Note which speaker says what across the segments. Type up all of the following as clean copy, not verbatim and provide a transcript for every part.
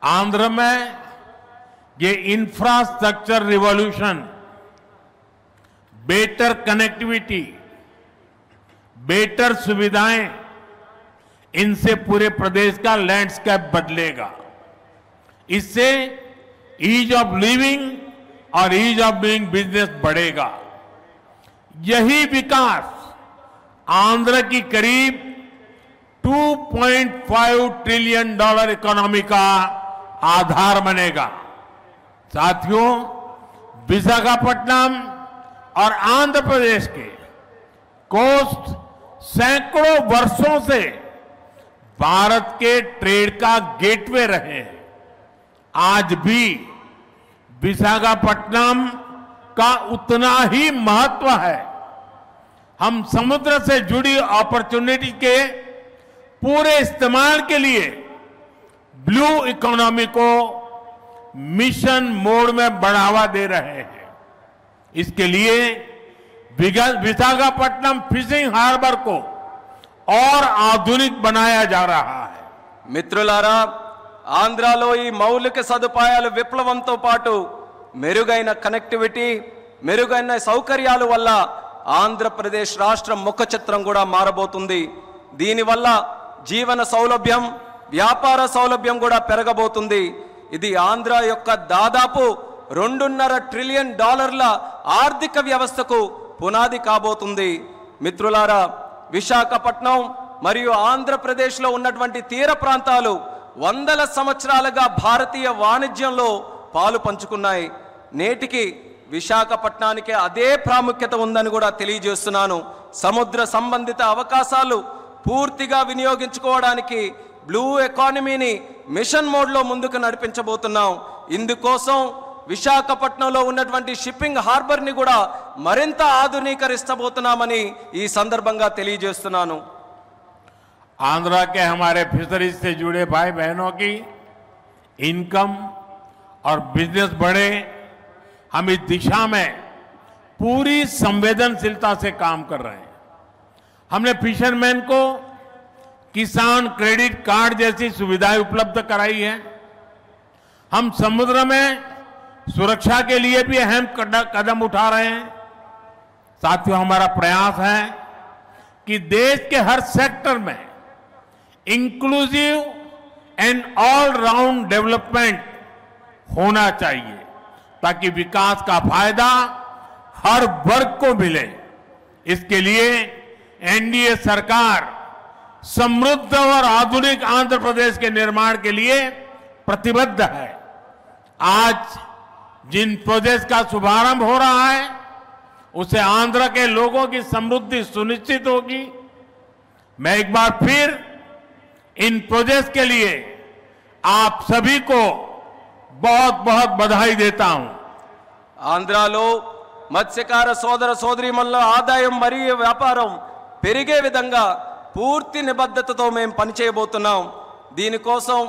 Speaker 1: आंध्र में ये infrastructure revolution, better connectivity, better सुविधाएं, इनसे पूरे प्रदेश का लैंडस्केप बदलेगा। इससे ईज ऑफ लिविंग और ईज ऑफ डूइंग बिजनेस बढ़ेगा। यही विकास आंध्र की करीब $2.5 ट्रिलियन इकोनॉमी का आधार बनेगा। साथियों, विशाखापट्टनम और आंध्र प्रदेश के कोस्ट सैकड़ों वर्षों से भारत के ट्रेड का गेटवे रहे हैं। आज भी विशाखापट्टनम का उतना ही महत्व है। हम समुद्र से जुड़ी अपॉर्चुनिटी के पूरे इस्तेमाल के लिए ब्लू इकोनॉमी को मिशन मोड में बढ़ावा दे रहे हैं। इसके लिए विशाखापट्टनम फिशिंग हार्बर को और आधुनिक बनाया जा रहा है।
Speaker 2: మిత్రులారా, ఆంధ్రాలో ఈ మౌలిక సదుపాయాల విప్లవంతో పాటు మెరుగైన కనెక్టివిటీ, మెరుగైన సౌకర్యాల వల్ల ఆంధ్రప్రదేశ్ రాష్ట్రం ముఖ చిత్రం కూడా మారబోతుంది. దీనివల్ల జీవన సౌలభ్యం, వ్యాపార సౌలభ్యం కూడా పెరగబోతుంది. ఇది ఆంధ్ర యొక్క దాదాపు $2.5 ట్రిలియన్ ఆర్థిక వ్యవస్థకు పునాది కాబోతుంది. మిత్రులారా, విశాఖపట్నం మరియు ఆంధ్రప్రదేశ్లో ఉన్నటువంటి తీర ప్రాంతాలు వందల సంవత్సరాలుగా భారతీయ వాణిజ్యంలో పాలు పంచుకున్నాయి. నేటికి విశాఖపట్నానికి అదే ప్రాముఖ్యత ఉందని కూడా తెలియజేస్తున్నాను. సముద్ర సంబంధిత అవకాశాలు పూర్తిగా వినియోగించుకోవడానికి బ్లూ ఎకానమీని మిషన్ మోడ్లో ముందుకు నడిపించబోతున్నాం. ఇందుకోసం విశాఖపట్నంలో ఉన్నటువంటి షిప్పింగ్ హార్బర్ని కూడా మరింత ఆధునీకరిస్తబోతున్నామని ఈ సందర్భంగా తెలియజేస్తున్నాను.
Speaker 1: आंध्र के हमारे फिशरीज से जुड़े भाई बहनों की इनकम और बिजनेस बढ़े, हम इस दिशा में पूरी संवेदनशीलता से काम कर रहे हैं। हमने फिशरमैन को किसान क्रेडिट कार्ड जैसी सुविधाएं उपलब्ध कराई है। हम समुद्र में सुरक्षा के लिए भी अहम कदम उठा रहे हैं। साथियों, हमारा प्रयास है कि देश के हर सेक्टर में inclusive and all round development होना चाहिए, ताकि विकास का फायदा हर वर्ग को मिले। इसके लिए एनडीए सरकार समृद्ध और आधुनिक आंध्र प्रदेश के निर्माण के लिए प्रतिबद्ध है। आज जिन प्रोजेक्ट का शुभारंभ हो रहा है, उससे आंध्र के लोगों की समृद्धि सुनिश्चित होगी। मैं एक बार फिर इन प्रोजेक्ट के लिए आप सभी को बहुत बहुत बधाई देता हूं।
Speaker 2: ఆంధ్రాలో మత్స్యకార సోదర సోదరీమణుల ఆదాయం మరియు వ్యాపారం పెరిగే విధంగా పూర్తి నిబద్ధతతో మేము పనిచేయబోతున్నాం. దీనికోసం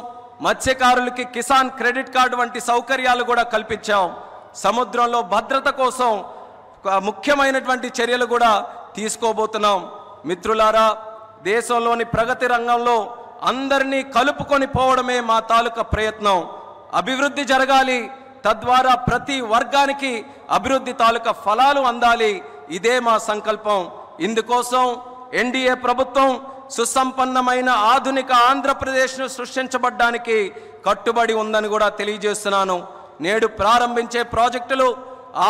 Speaker 2: మత్స్యకారులకి కిసాన్ క్రెడిట్ కార్డు వంటి సౌకర్యాలు కూడా కల్పించాం. సముద్రంలో భద్రత కోసం ముఖ్యమైనటువంటి చర్యలు కూడా తీసుకోబోతున్నాం. మిత్రులారా, దేశంలోని ప్రగతి రంగంలో అందరినీ కలుపుకొని పోవడమే మా తాలూకా ప్రయత్నం. అభివృద్ధి జరగాలి, తద్వారా ప్రతి వర్గానికి అభివృద్ధి తాలూకా ఫలాలు అందాలి. ఇదే మా సంకల్పం. ఇందుకోసం ఎన్డీఏ ప్రభుత్వం సుసంపన్నమైన ఆధునిక ఆంధ్రప్రదేశ్ను సృష్టించబడ్డానికి కట్టుబడి ఉందని కూడా తెలియజేస్తున్నాను. నేడు ప్రారంభించే ప్రాజెక్టులు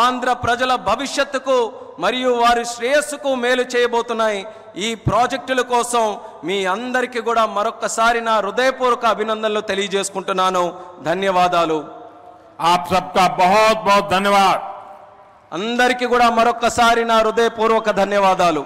Speaker 2: ఆంధ్ర ప్రజల భవిష్యత్తుకు మరియు వారి శ్రేయస్సుకు మేలు చేయబోతున్నాయి. ఈ ప్రాజెక్టుల కోసం మీ అందరికీ కూడా మరొక్కసారి నా హృదయపూర్వక అభినందనలు తెలియజేసుకుంటున్నాను. ధన్యవాదాలు.
Speaker 1: आप सबका बहुत बहुत धन्यवाद.
Speaker 2: అందరికీ కూడా మరొక్కసారి నా హృదయపూర్వక ధన్యవాదాలు.